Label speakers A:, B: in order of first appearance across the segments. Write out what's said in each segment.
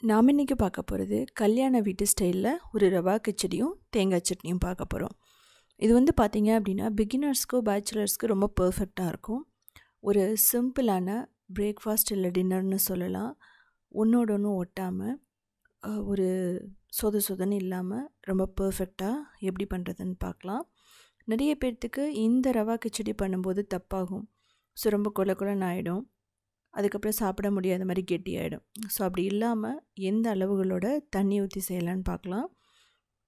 A: நாம் இன்றைக்கி பார்க்க போகிறது கல்யாண வீட்டு ஸ்டைலில் ஒரு ரவா கிச்சடியும் தேங்காய் சட்னியும் பார்க்க போகிறோம். இது வந்து பார்த்திங்க அப்படின்னா பிகினர்ஸ்க்கோ பேச்சுலர்ஸ்க்கு ரொம்ப பர்ஃபெக்டாக இருக்கும். ஒரு சிம்பிளான பிரேக்ஃபாஸ்ட் இல்லை டின்னர்னு சொல்லலாம். ஒன்றோட ஒன்று ஒட்டாமல் ஒரு சொதன்னு இல்லாமல் ரொம்ப பர்ஃபெக்டாக எப்படி பண்ணுறதுன்னு பார்க்கலாம். நிறைய பேர்த்துக்கு இந்த ரவா கிச்சடி பண்ணும்போது தப்பாகும். ஸோ ரொம்ப கொலன்னு ஆகிடும். அதுக்கப்புறம் சாப்பிட முடியாத மாதிரி கெட்டியாகிடும். ஸோ அப்படி இல்லாமல் எந்த அளவுகளோட தண்ணி ஊற்றி செய்யலான்னு பார்க்கலாம்.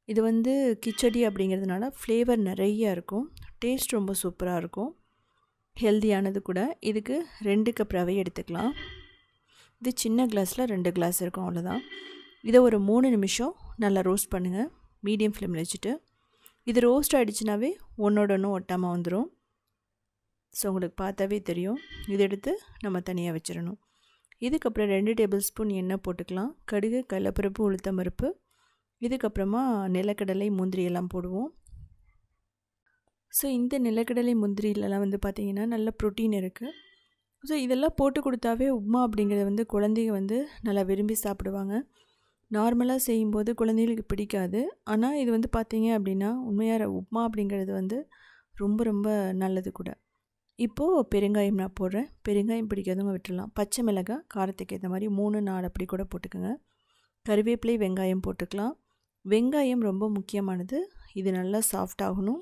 A: இது வந்து கிச்சடி அப்படிங்கிறதுனால ஃப்ளேவர் நிறைய இருக்கும். டேஸ்ட் ரொம்ப சூப்பராக இருக்கும். ஹெல்தியானது கூட. இதுக்கு 2 கப் ரவை எடுத்துக்கலாம். இது சின்ன கிளாஸில் 2 கிளாஸ் இருக்கும், அவ்வளோதான். இதை ஒரு 3 நிமிஷம் நல்லா ரோஸ்ட் பண்ணுங்கள், மீடியம் ஃப்ளேமில் வச்சுட்டு. இது ரோஸ்ட் ஆகிடுச்சுனாவே ஒன்றோட ஒன்று ஒட்டாமல் வந்துடும். ஸோ உங்களுக்கு பார்த்தாவே தெரியும். இதை எடுத்து நம்ம தனியாக வச்சிடணும். இதுக்கப்புறம் 2 டேபிள் ஸ்பூன் எண்ணெய் போட்டுக்கலாம். கடுகு, கடலைப்பருப்பு, உளுத்தம் பருப்பு, இதுக்கப்புறமா நிலக்கடலை, முந்திரி எல்லாம் போடுவோம். ஸோ இந்த நிலக்கடலை முந்திரியிலலாம் வந்து பார்த்திங்கன்னா நல்ல ப்ரோட்டீன் இருக்குது. ஸோ இதெல்லாம் போட்டு கொடுத்தாவே உப்மா அப்படிங்கிறது வந்து குழந்தைங்க வந்து நல்லா விரும்பி சாப்பிடுவாங்க. நார்மலாக செய்யும்போது குழந்தைகளுக்கு பிடிக்காது. ஆனால் இது வந்து பார்த்திங்க அப்படின்னா உண்மையாக உப்மா அப்படிங்கிறது வந்து ரொம்ப ரொம்ப நல்லது கூட. இப்போது பெருங்காயம் நான் போடுறேன். பெருங்காயம் பிடிக்காதவங்க விட்டுடலாம். பச்சை மிளகாய் காரத்துக்கு ஏற்ற மாதிரி 3-4 அப்படி கூட போட்டுக்கோங்க. கருவேப்பிலை, வெங்காயம் போட்டுக்கலாம். வெங்காயம் ரொம்ப முக்கியமானது. இது நல்லா சாஃப்ட் ஆகணும்.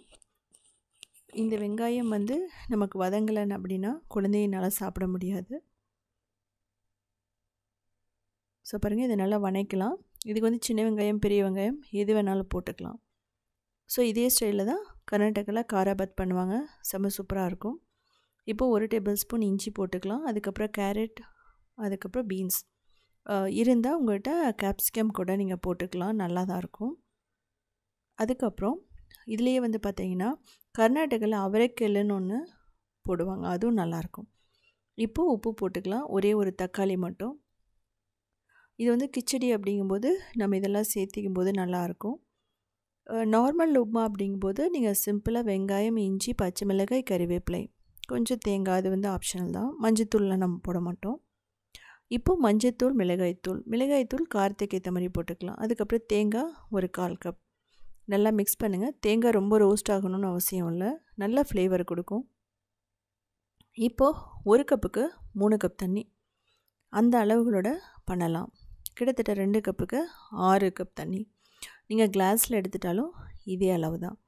A: இந்த வெங்காயம் வந்து நமக்கு வதங்கலைன்னு அப்படின்னா குழந்தையினால் சாப்பிட முடியாது. ஸோ பாருங்கள், இதை நல்லா வதக்கலாம். இதுக்கு வந்து சின்ன வெங்காயம், பெரிய வெங்காயம் எது வேணாலும் போட்டுக்கலாம். ஸோ இதே ஸ்டைலில் தான் கர்நாடகாவில் காராபாத் பண்ணுவாங்க. செம்ம சூப்பராக இருக்கும். இப்போது 1 டேபிள் ஸ்பூன் இஞ்சி போட்டுக்கலாம். அதுக்கப்புறம் கேரட், அதுக்கப்புறம் பீன்ஸ் இருந்தால் உங்கள்கிட்ட கேப்சிகம் கூட நீங்கள் போட்டுக்கலாம், நல்லா தான் இருக்கும். அதுக்கப்புறம் இதுலேயே வந்து பார்த்திங்கன்னா கர்நாடகாவில் அவரைக்கெல்லுன்னு ஒன்று போடுவாங்க, அதுவும் நல்லாயிருக்கும். இப்போது உப்பு போட்டுக்கலாம், ஒரே ஒரு தக்காளி மட்டும். இது வந்து கிச்சடி அப்படிங்கும்போது நம்ம இதெல்லாம் சேர்த்திக்கும் போது நல்லாயிருக்கும். நார்மல் உப்மா அப்படிங்கும்போது நீங்கள் சிம்பிளாக வெங்காயம், இஞ்சி, பச்சை மிளகாய், கறிவேப்பிலை, கொஞ்சம் தேங்காய், அது வந்து ஆப்ஷனல் தான். மஞ்சத்தூள்லாம் நம்ம போட மாட்டோம். இப்போது மஞ்சத்தூள், மிளகாய்த்தூள் காரத்துக்கு ஏற்ற மாதிரி போட்டுக்கலாம். அதுக்கப்புறம் தேங்காய் ஒரு 1/4 கப். நல்லா மிக்ஸ் பண்ணுங்கள். தேங்காய் ரொம்ப ரோஸ்ட் ஆகணும்னு அவசியம் இல்லை, நல்ல ஃப்ளேவர் கொடுக்கும். இப்போது 1 கப்புக்கு 3 கப் தண்ணி, அந்த அளவுகளோட பண்ணலாம். கிட்டத்தட்ட 2 கப்புக்கு 6 கப் தண்ணி. நீங்கள் கிளாஸில் எடுத்துட்டாலும் இதே அளவு தான்.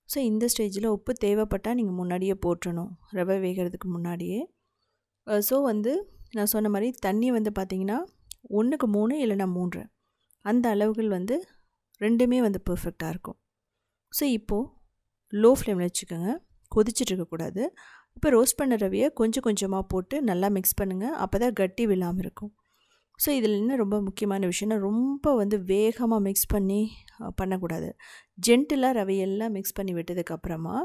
A: ஸோ இந்த ஸ்டேஜில் உப்பு தேவைப்பட்டால் நீங்கள் முன்னாடியே போட்டுறணும், ரவை வேகிறதுக்கு முன்னாடியே. ஸோ வந்து நான் சொன்ன மாதிரி தண்ணி வந்து பார்த்திங்கன்னா 1க்கு 3 இல்லைனா 3, அந்த அளவுகள் வந்து ரெண்டுமே வந்து பர்ஃபெக்டாக இருக்கும். ஸோ இப்போது லோ ஃப்ளேமில் வச்சுக்கோங்க, கொதிச்சுட்டு இருக்கக்கூடாது. இப்போ ரோஸ்ட் பண்ண ரவையை கொஞ்சம் கொஞ்சமாக போட்டு நல்லா மிக்ஸ் பண்ணுங்கள், அப்போ தான் கட்டி விழாமல் இருக்கும். ஸோ இதில் என்ன ரொம்ப முக்கியமான விஷயம்னா, ரொம்ப வந்து வேகமாக மிக்ஸ் பண்ணி பண்ணக்கூடாது. ஜென்டிலாக ரவையெல்லாம் மிக்ஸ் பண்ணி விட்டதுக்கப்புறமா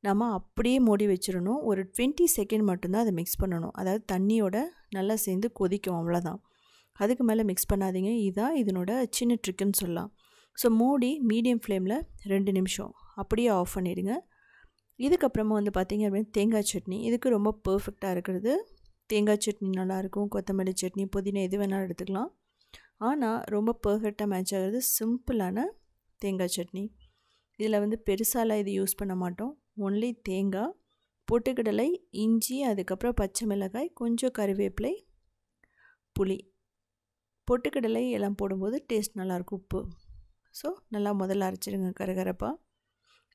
A: நம்ம அப்படியே மூடி வச்சிடணும். ஒரு 20 செகண்ட் மட்டும்தான் அதை மிக்ஸ் பண்ணணும். அதாவது தண்ணியோட நல்லா சேர்ந்து கொதிக்கும், அவ்வளோதான். அதுக்கு மேலே மிக்ஸ் பண்ணாதீங்க. இதுதான் இதனோட சின்ன ட்ரிக்குன்னு சொல்லலாம். ஸோ மூடி மீடியம் ஃப்ளேமில் 2 நிமிஷம் அப்படியே ஆஃப் பண்ணிவிடுங்க. இதுக்கப்புறமா வந்து பார்த்திங்க அப்படின்னா தேங்காய் சட்னி, இதுக்கு ரொம்ப பர்ஃபெக்டாக இருக்கிறது தேங்காய் சட்னி. நல்லாயிருக்கும். கொத்தமல்லி சட்னி, புதினா, எது வேணாலும் எடுத்துக்கலாம். ஆனால் ரொம்ப பர்ஃபெக்டாக மேட்ச் ஆகிறது சிம்பிளான தேங்காய் சட்னி. இதில் வந்து பெருசாலாம் இது யூஸ் பண்ண மாட்டோம். ஒன்லி தேங்காய், பொட்டுக்கடலை, இஞ்சி, அதுக்கப்புறம் பச்சை மிளகாய், கொஞ்சம் கறிவேப்பிலை, புளி. பொட்டுக்கடலை எல்லாம் போடும்போது டேஸ்ட் நல்லாயிருக்கும், உப்பு. ஸோ நல்லா முதல்ல அரைச்சிடுங்க கரகரப்பாக.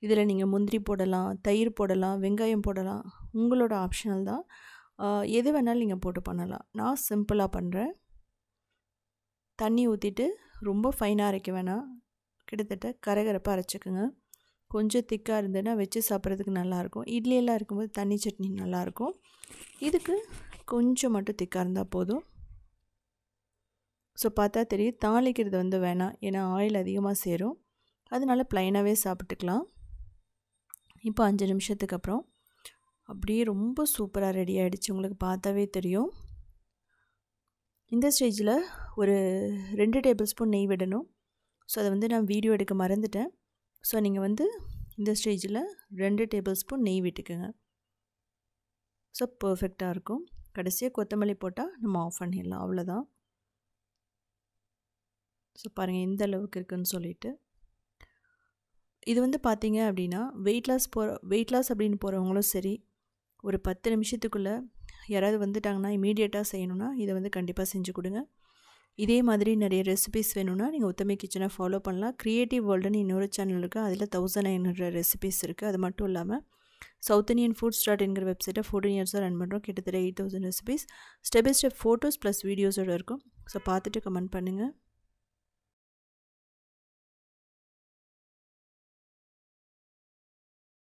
A: இதில் நீங்கள் முந்திரி போடலாம், தயிர் போடலாம், வெங்காயம் போடலாம், உங்களோட ஆப்ஷனல் தான். எது வேணாலும் நீங்கள் போட்டு பண்ணலாம். நான் சிம்பிளாக பண்ணுறேன். தண்ணி ஊற்றிட்டு ரொம்ப ஃபைனாக அரைக்க வேணாம், கிட்டத்தட்ட கரகரப்பாக அரைச்சிக்கோங்க. கொஞ்சம் திக்காக இருந்ததுன்னா வச்சு சாப்பிட்றதுக்கு நல்லாயிருக்கும். இட்லியெல்லாம் இருக்கும்போது தண்ணி சட்னி நல்லாயிருக்கும். இதுக்கு கொஞ்சம் மட்டும் திக்காக இருந்தால் போதும். ஸோ பார்த்தா தெரியும், தாளிக்கிறது வந்து வேணாம், ஏன்னா ஆயில் அதிகமாக சேரும். அதனால் ப்ளைனாகவே சாப்பிட்டுக்கலாம். இப்போ 5 நிமிஷத்துக்கு அப்புறம் அப்படியே ரொம்ப சூப்பராக ரெடி ஆகிடுச்சு, உங்களுக்கு பார்த்தாவே தெரியும். இந்த ஸ்டேஜில் ஒரு 2 டேபிள் ஸ்பூன் நெய் விடணும். ஸோ அதை வந்து நான் வீடியோ எடுக்க மறந்துட்டேன். ஸோ நீங்கள் வந்து இந்த ஸ்டேஜில் 2 டேபிள் ஸ்பூன் நெய் விட்டுக்குங்க. ஸோ பர்ஃபெக்டாக இருக்கும். கடைசியாக கொத்தமல்லி போட்டால் நம்ம ஆஃப் பண்ணிடலாம், அவ்வளோதான். ஸோ பாருங்கள் எந்த அளவுக்கு இருக்குதுன்னு சொல்லிட்டு. இது வந்து பார்த்தீங்க அப்படின்னா வெயிட் லாஸ் அப்படின்னு போகிறவங்களும் சரி, ஒரு 10 நிமிஷத்துக்குள்ளே யாராவது வந்துட்டாங்கன்னா இமீடியட்டாக செய்யணும்னா இதை வந்து கண்டிப்பாக செஞ்சு கொடுங்க. இதே மாதிரி நிறைய ரெசிபிஸ் வேணும்னா நீங்கள் உத்தமி கிச்சனை ஃபாலோ பண்ணலாம். க்ரியேட்டிவ் வேர்ல்டுன்னு இன்னொரு சேனல் இருக்குது, அதில் 1900 ரெசிபிஸ் இருக்குது. அது மட்டும் இல்லாமல் சவுத் இந்தியன் foods.inங்கிற வெப்சைட்டை 14 இயர்ஸாக ரன் பண்ணுறோம். கிட்டத்தட்ட 8000 recipes, step by step photos plus வீடியோஸோடு இருக்கும். ஸோ பார்த்துட்டு கமெண்ட் பண்ணுங்கள்.